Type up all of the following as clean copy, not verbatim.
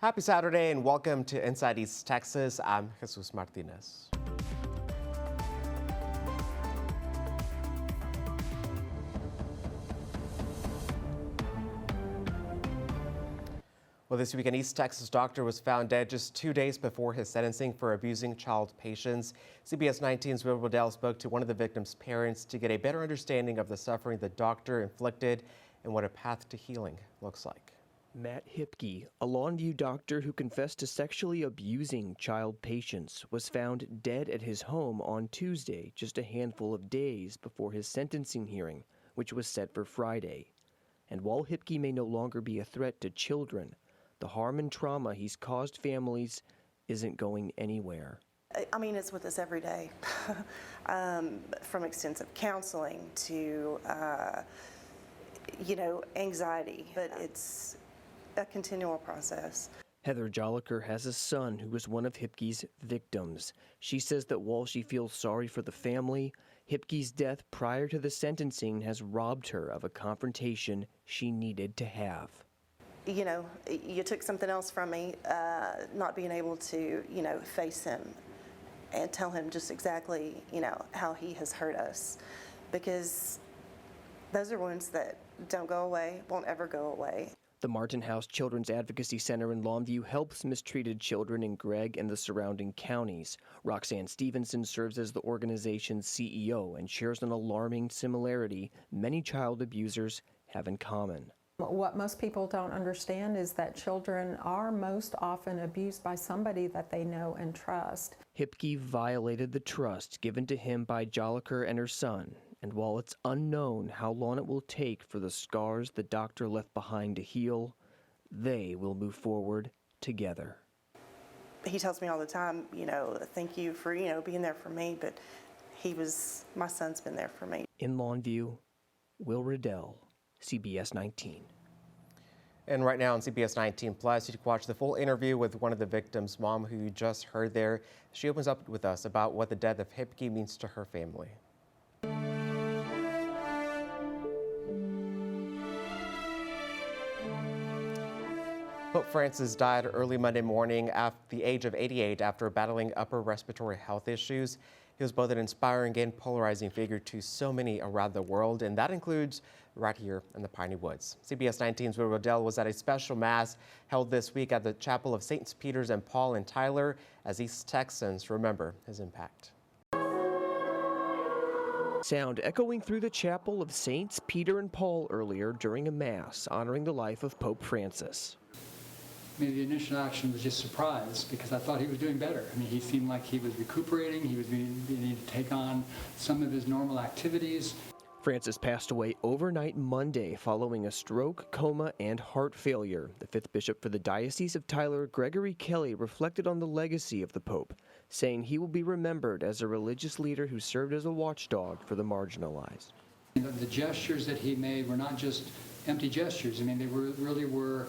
Happy Saturday and welcome to Inside East Texas. I'm Jesus Martinez. Well, this week, an East Texas doctor was found dead just 2 days before his sentencing for abusing child patients. CBS 19's Will Riddell spoke to one of the victims' parents to get a better understanding of the suffering the doctor inflicted and what a path to healing looks like. Matt Hipke, a Longview doctor who confessed to sexually abusing child patients, was found dead at his home on Tuesday, just a handful of days before his sentencing hearing, which was set for Friday. And while Hipke may no longer be a threat to children, the harm and trauma he's caused families isn't going anywhere. I mean, it's with us every day, from extensive counseling to, anxiety, but it's a continual process. Heather Jolliker has a son who was one of Hipke's victims. She says that while she feels sorry for the family, Hipke's death prior to the sentencing has robbed her of a confrontation she needed to have. You know, you took something else from me, not being able to, face him and tell him just exactly, how he has hurt us. Because those are wounds that don't go away, won't ever go away. The Martin House Children's Advocacy Center in Longview helps mistreated children in Gregg and the surrounding counties. Roxanne Stevenson serves as the organization's CEO and shares an alarming similarity many child abusers have in common. What most people don't understand is that children are most often abused by somebody that they know and trust. Hipke violated the trust given to him by Jolliker and her son, and while it's unknown how long it will take for the scars the doctor left behind to heal, they will move forward together. He tells me all the time, thank you for, being there for me, but my son's been there for me. In Longview, Will Riddell, CBS 19. And right now on CBS 19 Plus, you can watch the full interview with one of the victims' mom who you just heard there. She opens up with us about what the death of Hipke means to her family. Pope Francis died early Monday morning at the age of 88 after battling upper respiratory health issues. He was both an inspiring and polarizing figure to so many around the world, and that includes right here in the Piney Woods. CBS 19's Will Riddell was at a special mass held this week at the Chapel of Saints Peter's and Paul in Tyler as East Texans remember his impact. Sound echoing through the Chapel of Saints Peter and Paul earlier during a mass honoring the life of Pope Francis. Maybe the initial action was just surprise because I thought he was doing better. I mean, he seemed like he was recuperating. He was beginning to take on some of his normal activities. Francis passed away overnight Monday following a stroke, coma, and heart failure. The fifth bishop for the Diocese of Tyler, Gregory Kelly, reflected on the legacy of the Pope, saying he will be remembered as a religious leader who served as a watchdog for the marginalized. The gestures that he made were not just empty gestures. I mean, they really were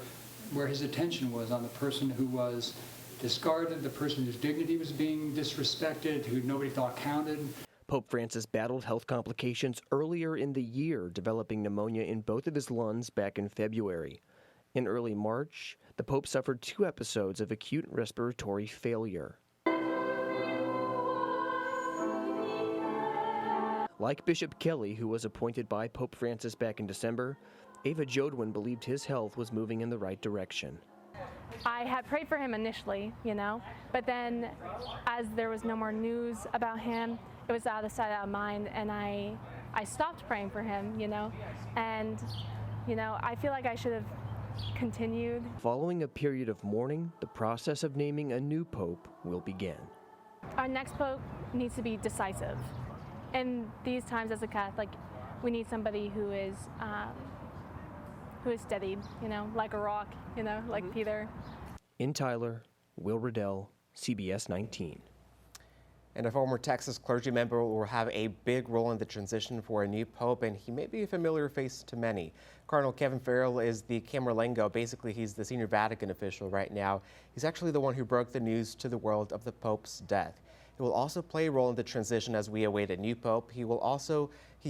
where his attention was on the person who was discarded, the person whose dignity was being disrespected, who nobody thought counted. Pope Francis battled health complications earlier in the year, developing pneumonia in both of his lungs back in February. In early March, the Pope suffered 2 episodes of acute respiratory failure. Like Bishop Kelly, who was appointed by Pope Francis back in December, Ava Jodwin believed his health was moving in the right direction. I had prayed for him initially, but then as there was no more news about him, it was out of sight, out of mind, and I stopped praying for him, and, I feel like I should have continued. Following a period of mourning, the process of naming a new pope will begin. Our next pope needs to be decisive. In these times as a Catholic, we need somebody who is steadied, like a rock, like Peter. In Tyler, Will Riddell, CBS 19. And a former Texas clergy member will have a big role in the transition for a new pope, and he may be a familiar face to many. Cardinal Kevin Farrell is the Camerlengo. Basically, he's the senior Vatican official right now. He's actually the one who broke the news to the world of the Pope's death. He will also play a role in the transition as we await a new pope. He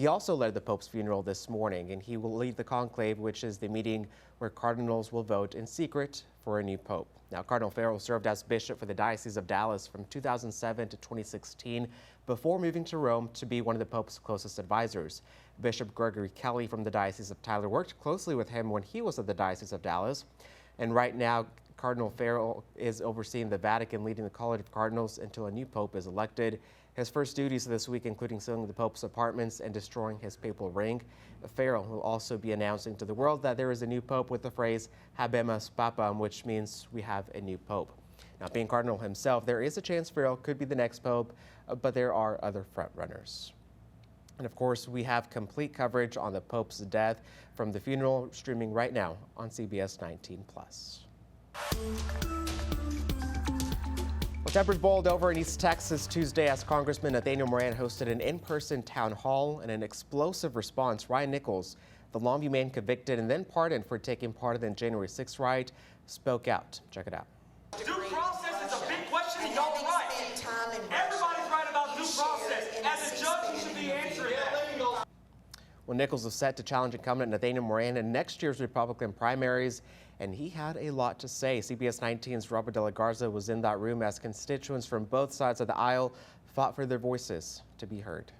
also led the Pope's funeral this morning, and he will lead the conclave, which is the meeting where cardinals will vote in secret for for a new pope. Now, Cardinal Farrell served as bishop for the Diocese of Dallas from 2007 to 2016 before moving to Rome to be one of the Pope's closest advisors. Bishop Gregory Kelly from the Diocese of Tyler worked closely with him when he was at the Diocese of Dallas. And right now, Cardinal Farrell is overseeing the Vatican, leading the College of Cardinals until a new pope is elected. His first duties this week including sealing the Pope's apartments and destroying his papal ring. Farrell will also be announcing to the world that there is a new pope with the phrase Habemus Papam, which means we have a new pope. Now, being Cardinal himself, there is a chance Farrell could be the next pope, but there are other frontrunners. And of course, we have complete coverage on the Pope's death from the funeral streaming right now on CBS 19+. Well, temperatures boiled over in East Texas Tuesday as Congressman Nathaniel Moran hosted an in-person town hall. And an explosive response, Ryan Nichols, the Longview man convicted and then pardoned for taking part in the January 6th riot, spoke out. Check it out. Due process is a big question, and y'all are right. Everybody's right about due process. As a judge, you should be answering that. Well, Nichols is set to challenge incumbent Nathaniel Moran in next year's Republican primaries, and he had a lot to say. CBS 19's Robert De La Garza was in that room as constituents from both sides of the aisle fought for their voices to be heard.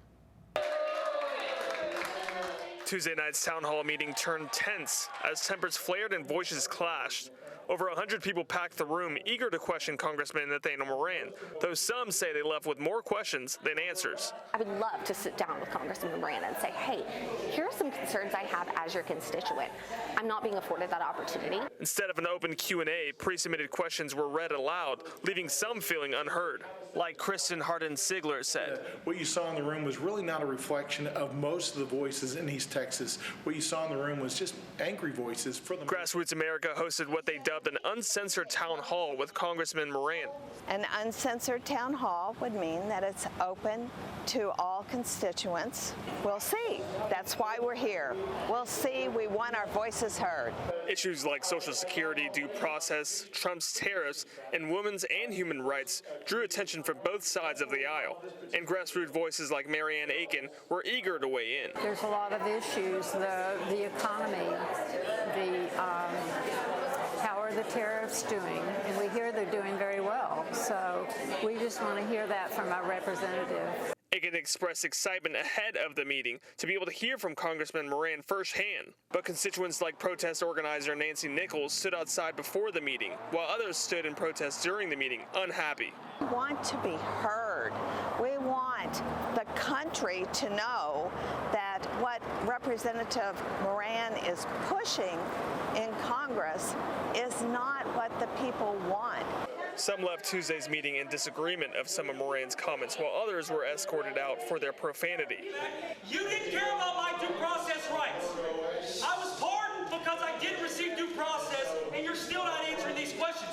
Tuesday night's town hall meeting turned tense as tempers flared and voices clashed. Over 100 people packed the room, eager to question Congressman Nathaniel Moran, though some say they left with more questions than answers. I would love to sit down with Congressman Moran and say, hey, here are some concerns I have as your constituent. I'm not being afforded that opportunity. Instead of an open Q&A, pre-submitted questions were read aloud, leaving some feeling unheard. Like Kristen Hardin-Sigler said. What you saw in the room was really not a reflection of most of the voices in East Texas. What you saw in the room was just angry voices for the Grassroots America hosted what they dubbed an uncensored town hall with Congressman Moran. An uncensored town hall would mean that it's open to all constituents. We'll see. That's why we're here. We'll see. We want our voices heard. Issues like Social Security, due process, Trump's tariffs, and women's and human rights drew attention from both sides of the aisle. And grassroots voices like Marianne Aiken were eager to weigh in. There's a lot of issues, the economy, how are the tariffs doing? And we hear they're doing very well. So we just want to hear that from our representative. Aiken expressed excitement ahead of the meeting to be able to hear from Congressman Moran firsthand. But constituents like protest organizer Nancy Nichols stood outside before the meeting, while others stood in protest during the meeting, unhappy. We want to be heard. We want the country to know that what Representative Moran is pushing in Congress is not what the people want. Some left Tuesday's meeting in disagreement of some of Moran's comments, while others were escorted out for their profanity. You didn't care about my due process rights. I was pardoned because I didn't receive due process, and you're still not answering these questions.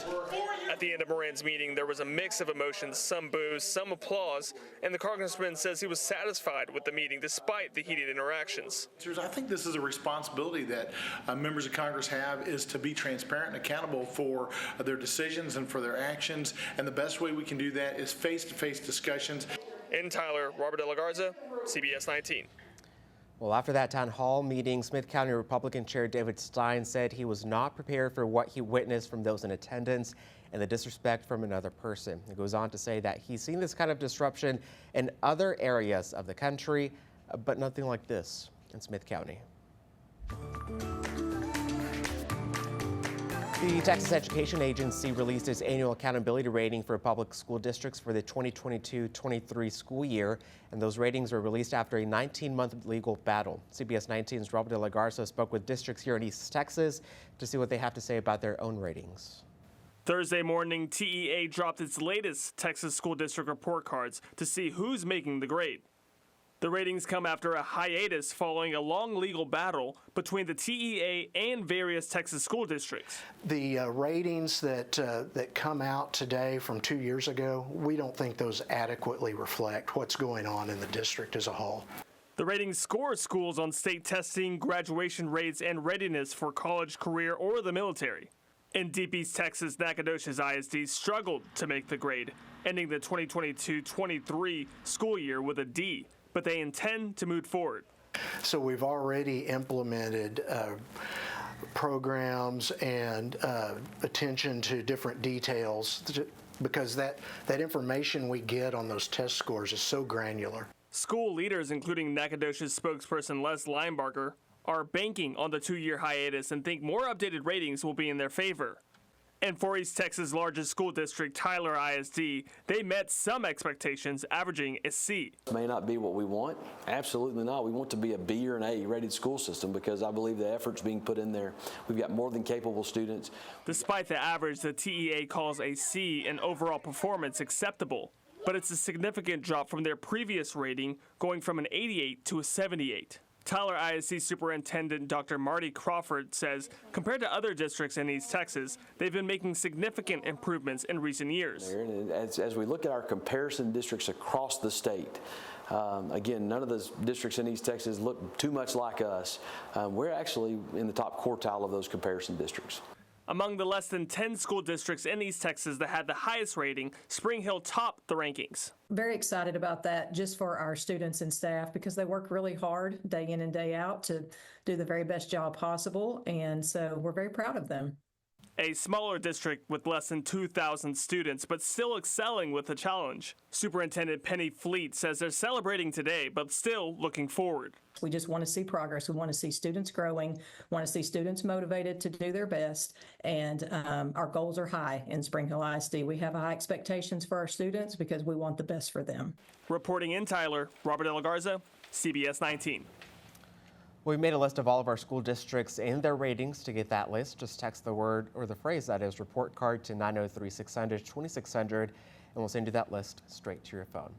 At the end of Moran's meeting, there was a mix of emotions, some boos, some applause, and the congressman says he was satisfied with the meeting despite the heated interactions. I think this is a responsibility that members of Congress have, is to be transparent and accountable for their decisions and for their actions, and the best way we can do that is face-to-face discussions. In Tyler, Robert De La Garza, CBS 19. Well, after that town hall meeting, Smith County Republican Chair David Stein said he was not prepared for what he witnessed from those in attendance and the disrespect from another person. He goes on to say that he's seen this kind of disruption in other areas of the country, but nothing like this in Smith County. The Texas Education Agency released its annual accountability rating for public school districts for the 2022-23 school year, and those ratings were released after a 19-month legal battle. CBS 19's Robert De La Garza spoke with districts here in East Texas to see what they have to say about their own ratings. Thursday morning, TEA dropped its latest Texas school district report cards to see who's making the grade. The ratings come after a hiatus following a long legal battle between the TEA and various Texas school districts. The ratings that come out today from 2 years ago, we don't think those adequately reflect what's going on in the district as a whole. The ratings score schools on state testing, graduation rates, and readiness for college, career, or the military. In Deep East Texas, Nacogdoches ISD struggled to make the grade, ending the 2022-23 school year with a D. But they intend to move forward. So we've already implemented programs and attention to different details, because that information we get on those test scores is so granular. School leaders, including Nacogdoches spokesperson Les Linebarger, are banking on the 2-year hiatus and think more updated ratings will be in their favor. And for East Texas' largest school district, Tyler ISD, they met some expectations, averaging a C. It may not be what we want. Absolutely not. We want to be a B or an A rated school system because I believe the effort's being put in there. We've got more than capable students. Despite the average, the TEA calls a C an overall performance acceptable. But it's a significant drop from their previous rating, going from an 88 to a 78. Tyler ISD Superintendent Dr. Marty Crawford says compared to other districts in East Texas, they've been making significant improvements in recent years. As we look at our comparison districts across the state, again, none of those districts in East Texas look too much like us. We're actually in the top quartile of those comparison districts. Among the less than 10 school districts in East Texas that had the highest rating, Spring Hill topped the rankings. Very excited about that just for our students and staff because they work really hard day in and day out to do the very best job possible, and so we're very proud of them. A smaller district with less than 2,000 students, but still excelling with the challenge. Superintendent Penny Fleet says they're celebrating today, but still looking forward. We just want to see progress. We want to see students growing, want to see students motivated to do their best, and our goals are high in Spring Hill ISD. We have high expectations for our students because we want the best for them. Reporting in Tyler, Robert De La Garza, CBS 19. We made a list of all of our school districts and their ratings. To get that list, just text the word or the phrase that is report card to 903-600-2600, and we'll send you that list straight to your phone.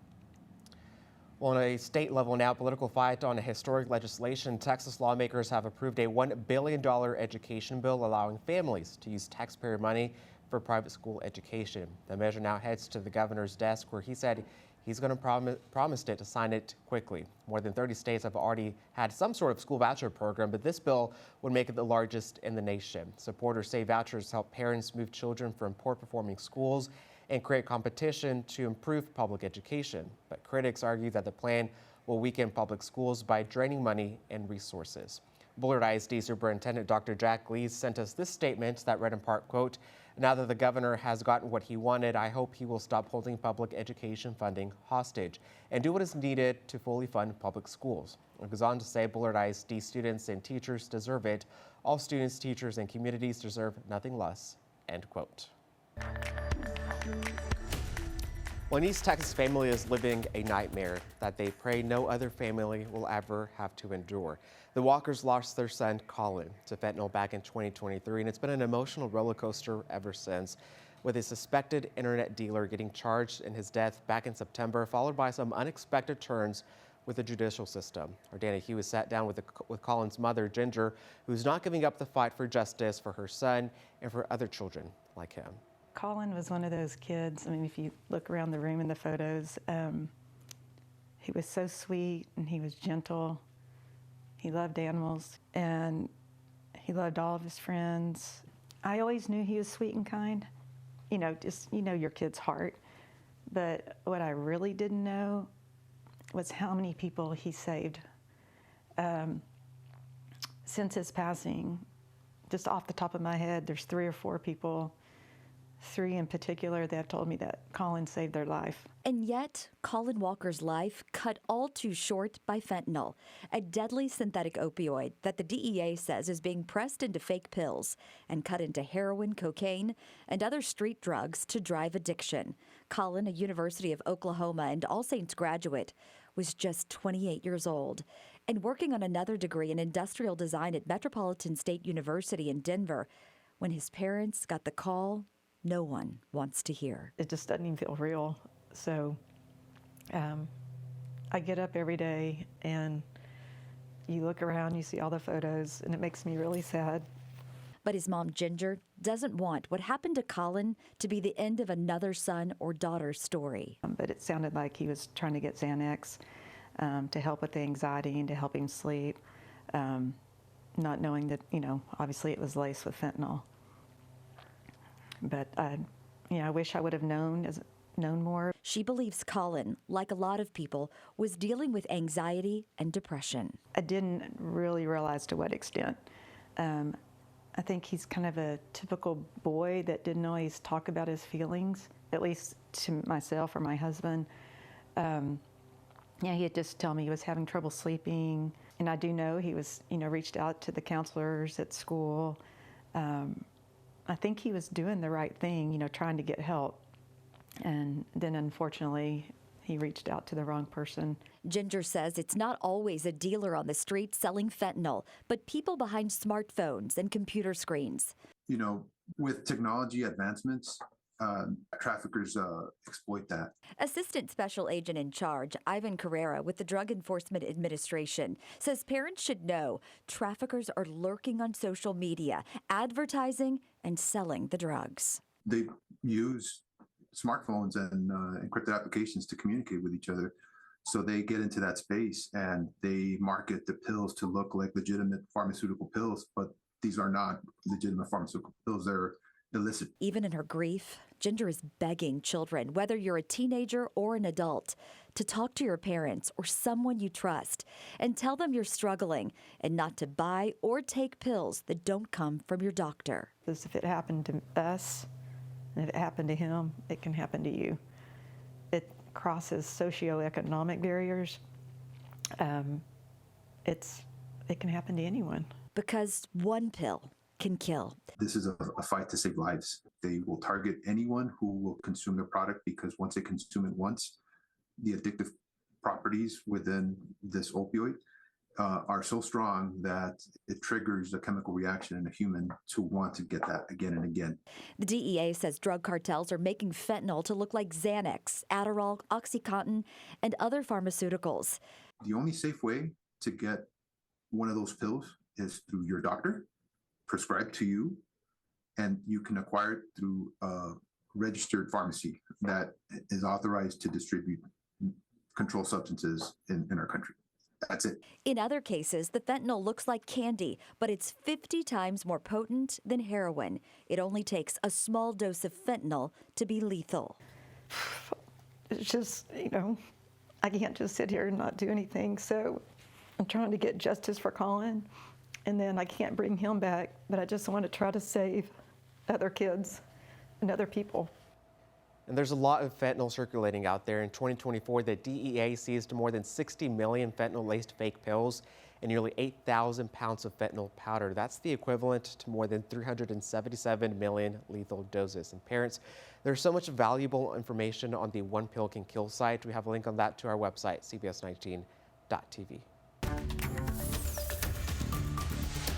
Well, on a state level now, political fight on a historic legislation. Texas lawmakers have approved a $1 billion education bill allowing families to use taxpayer money for private school education. The measure now heads to the governor's desk, where he said he's going to promised it to sign it quickly. More than 30 states have already had some sort of school voucher program, but this bill would make it the largest in the nation. Supporters say vouchers help parents move children from poor-performing schools and create competition to improve public education. But critics argue that the plan will weaken public schools by draining money and resources. Bullard ISD Superintendent Dr. Jack Lees sent us this statement that read in part, quote, "Now that the governor has gotten what he wanted, I hope he will stop holding public education funding hostage and do what is needed to fully fund public schools." It goes on to say Bullard ISD students and teachers deserve it. All students, teachers, and communities deserve nothing less, end quote. One East Texas family is living a nightmare that they pray no other family will ever have to endure. The Walkers lost their son, Colin, to fentanyl back in 2023, and it's been an emotional roller coaster ever since, with a suspected internet dealer getting charged in his death back in September, followed by some unexpected turns with the judicial system. Our Dana Hughes sat down with Colin's mother, Ginger, who's not giving up the fight for justice for her son and for other children like him. Colin was one of those kids, I mean, if you look around the room in the photos, he was so sweet and he was gentle. He loved animals and he loved all of his friends. I always knew he was sweet and kind. You know, just, you know your kid's heart. But what I really didn't know was how many people he saved. Since his passing, just off the top of my head, there's 3 or 4 people, 3 in particular, that have told me that Colin saved their life. And yet, Colin Walker's life cut all too short by fentanyl, a deadly synthetic opioid that the DEA says is being pressed into fake pills and cut into heroin, cocaine, and other street drugs to drive addiction. Colin, a University of Oklahoma and All Saints graduate, was just 28 years old and working on another degree in industrial design at Metropolitan State University in Denver when his parents got the call no one wants to hear. It just doesn't even feel real. So I get up every day and you look around, you see all the photos, and it makes me really sad. But his mom, Ginger, doesn't want what happened to Colin to be the end of another son or daughter's story. But it sounded like he was trying to get Xanax to help with the anxiety and to help him sleep, not knowing that, you know, obviously it was laced with fentanyl. But, you know, I wish I would have known more. She believes Colin, like a lot of people, was dealing with anxiety and depression. I didn't really realize to what extent. I think he's kind of a typical boy that didn't always talk about his feelings, at least to myself or my husband. He'd just tell me he was having trouble sleeping. And I do know he was, reached out to the counselors at school. I think he was doing the right thing, trying to get help. And then unfortunately, he reached out to the wrong person. Ginger says it's not always a dealer on the street selling fentanyl, but people behind smartphones and computer screens. With technology advancements, traffickers exploit that. Assistant Special Agent in Charge, Ivan Carrera with the Drug Enforcement Administration, says parents should know traffickers are lurking on social media, advertising and selling the drugs. They use smartphones and encrypted applications to communicate with each other. So they get into that space and they market the pills to look like legitimate pharmaceutical pills, but these are not legitimate pharmaceutical pills. They're illicit. Even in her grief, Ginger is begging children, whether you're a teenager or an adult, to talk to your parents or someone you trust and tell them you're struggling and not to buy or take pills that don't come from your doctor. Because if it happened to us, and if it happened to him, it can happen to you. It crosses socioeconomic barriers. It can happen to anyone. Because one pill can kill. This is a fight to save lives. They will target anyone who will consume their product because once they consume it once, the addictive properties within this opioid are so strong that it triggers a chemical reaction in a human to want to get that again and again. The DEA says drug cartels are making fentanyl to look like Xanax, Adderall, OxyContin, and other pharmaceuticals. The only safe way to get one of those pills is through your doctor, prescribed to you, and you can acquire it through a registered pharmacy that is authorized to distribute controlled substances in our country. That's it. In other cases, the fentanyl looks like candy, but it's 50 times more potent than heroin. It only takes a small dose of fentanyl to be lethal. It's just, I can't just sit here and not do anything. So I'm trying to get justice for Colin, and then I can't bring him back, but I just want to try to save other kids and other people. And there's a lot of fentanyl circulating out there. In 2024, the DEA seized more than 60 million fentanyl-laced fake pills and nearly 8,000 pounds of fentanyl powder. That's the equivalent to more than 377 million lethal doses. And parents, there's so much valuable information on the One Pill Can Kill site. We have a link on that to our website, cbs19.tv.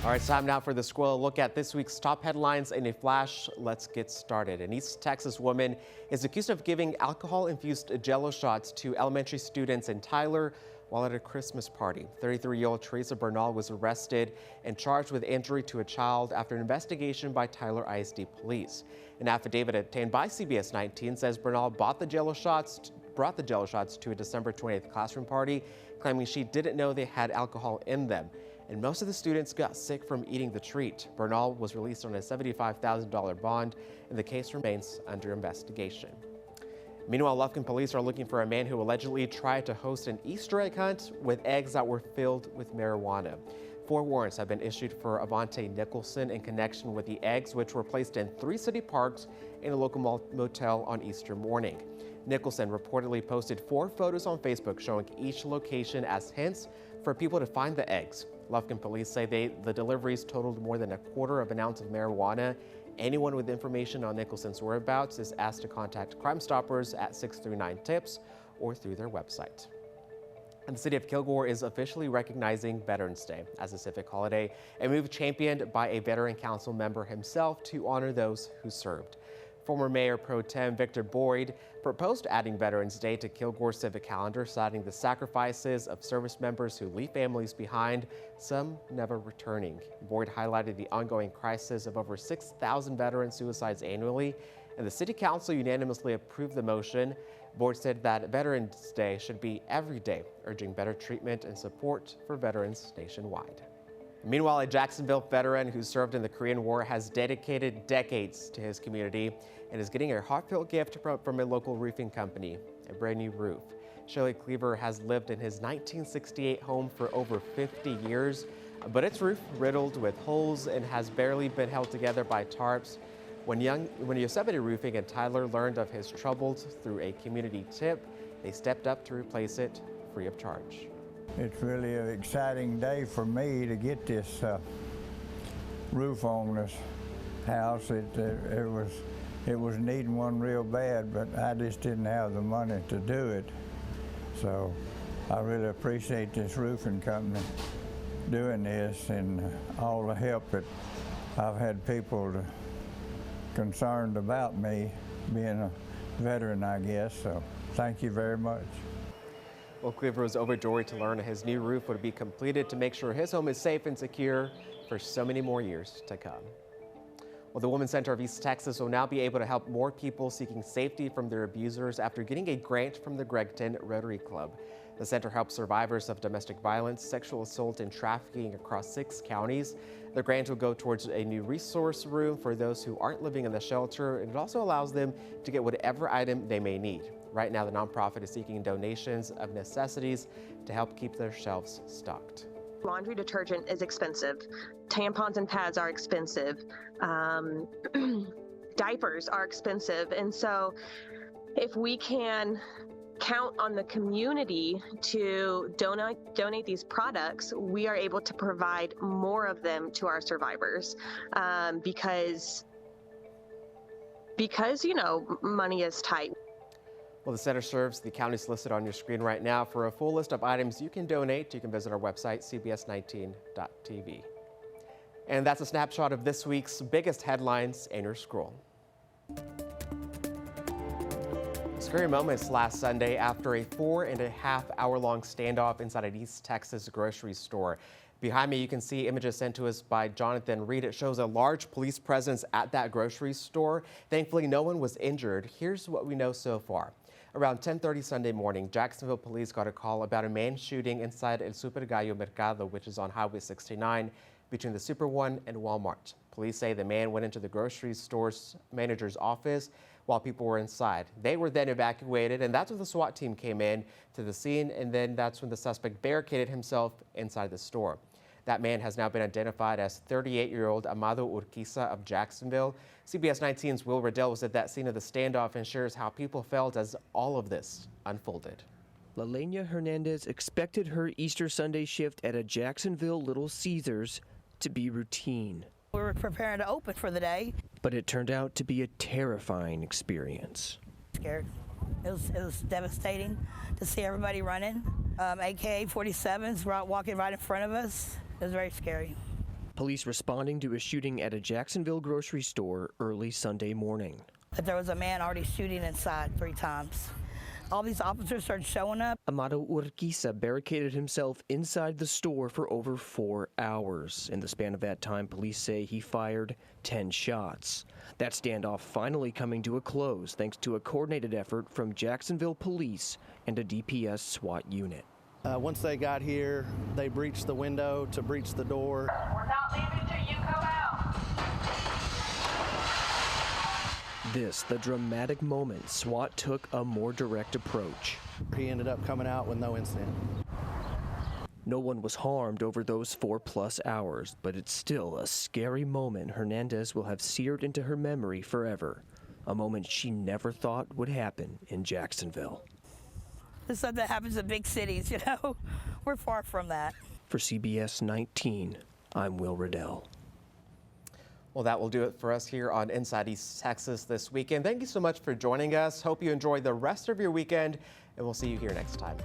All right, it's time now for the Squirrel. Look at this week's top headlines in a flash. Let's get started. An East Texas woman is accused of giving alcohol-infused Jell-O shots to elementary students in Tyler while at a Christmas party. 33-year-old Teresa Bernal was arrested and charged with injury to a child after an investigation by Tyler ISD police. An affidavit obtained by CBS 19 says Bernal brought the Jell-O shots to a December 20th classroom party, claiming she didn't know they had alcohol in them. And most of the students got sick from eating the treat. Bernal was released on a $75,000 bond, and the case remains under investigation. Meanwhile, Lufkin police are looking for a man who allegedly tried to host an Easter egg hunt with eggs that were filled with marijuana. 4 warrants have been issued for Avante Nicholson in connection with the eggs, which were placed in 3 city parks in a local motel on Easter morning. Nicholson reportedly posted 4 photos on Facebook showing each location as hints for people to find the eggs. Lufkin police say the deliveries totaled more than 1/4 of an ounce of marijuana. Anyone with information on Nicholson's whereabouts is asked to contact Crime Stoppers at 639-TIPS or through their website. And the city of Kilgore is officially recognizing Veterans Day as a civic holiday, a move championed by a veteran council member himself to honor those who served. Former Mayor Pro Tem Victor Boyd proposed adding Veterans Day to Kilgore's civic calendar, citing the sacrifices of service members who leave families behind, some never returning. Boyd highlighted the ongoing crisis of over 6,000 veteran suicides annually, and the City Council unanimously approved the motion. Boyd said that Veterans Day should be every day, urging better treatment and support for veterans nationwide. Meanwhile, a Jacksonville veteran who served in the Korean War has dedicated decades to his community and is getting a heartfelt gift from a local roofing company, a brand new roof. Shelley Cleaver has lived in his 1968 home for over 50 years. but its roof riddled with holes and has barely been held together by tarps. When Yosemite Roofing and Tyler learned of his troubles through a community tip, they stepped up to replace it free of charge. It's really an exciting day for me to get this roof on this house. It was needing one real bad, but I just didn't have the money to do it. So I really appreciate this roofing company doing this and all the help that I've had people concerned about me being a veteran, I guess. So thank you very much. Well, Cleaver was overjoyed to learn his new roof would be completed to make sure his home is safe and secure for so many more years to come. Well, the Women's Center of East Texas will now be able to help more people seeking safety from their abusers after getting a grant from the Gregton Rotary Club. The center helps survivors of domestic violence, sexual assault, and trafficking across 6 counties. The grant will go towards a new resource room for those who aren't living in the shelter, and it also allows them to get whatever item they may need. Right now, the nonprofit is seeking donations of necessities to help keep their shelves stocked. Laundry detergent is expensive. Tampons and pads are expensive. Diapers are expensive. And so if we can count on the community to donate these products, we are able to provide more of them to our survivors because you know, money is tight. Well, the center serves the counties listed on your screen right now. For a full list of items you can donate, you can visit our website, cbs19.tv. And that's a snapshot of this week's biggest headlines in your scroll. Scary moments last Sunday after a 4.5-hour-long standoff inside an East Texas grocery store. Behind me, you can see images sent to us by Jonathan Reed. It shows a large police presence at that grocery store. Thankfully, no one was injured. Here's what we know so far. Around 10:30 Sunday morning, Jacksonville police got a call about a man shooting inside El Super Gallo Mercado, which is on Highway 69 between the Super One and Walmart. Police say the man went into the grocery store's manager's office while people were inside. They were then evacuated, and that's when the SWAT team came in to the scene, and then that's when the suspect barricaded himself inside the store. That man has now been identified as 38-year-old Amado Urquiza of Jacksonville. CBS 19's Will Riddell was at that scene of the standoff and shares how people felt as all of this unfolded. Lalenia Hernandez expected her Easter Sunday shift at a Jacksonville Little Caesars to be routine. We were preparing to open for the day. But it turned out to be a terrifying experience. Scared. It was devastating to see everybody running. AK-47s walking right in front of us. It was very scary. Police responding to a shooting at a Jacksonville grocery store early Sunday morning. But there was a man already shooting inside 3 times. All these officers started showing up. Amado Urquiza barricaded himself inside the store for over 4 hours. In the span of that time, police say he fired 10 shots. That standoff finally coming to a close thanks to a coordinated effort from Jacksonville Police and a DPS SWAT unit. Once they got here, they breached the window to breach the door. We're not leaving till you come out. This, the dramatic moment SWAT took a more direct approach. He ended up coming out with no incident. No one was harmed over those 4+ hours, but it's still a scary moment Hernandez will have seared into her memory forever. A moment she never thought would happen in Jacksonville. This is something that happens in big cities, you know? We're far from that. For CBS 19, I'm Will Riddell. Well, that will do it for us here on Inside East Texas this weekend. Thank you so much for joining us. Hope you enjoy the rest of your weekend, and we'll see you here next time.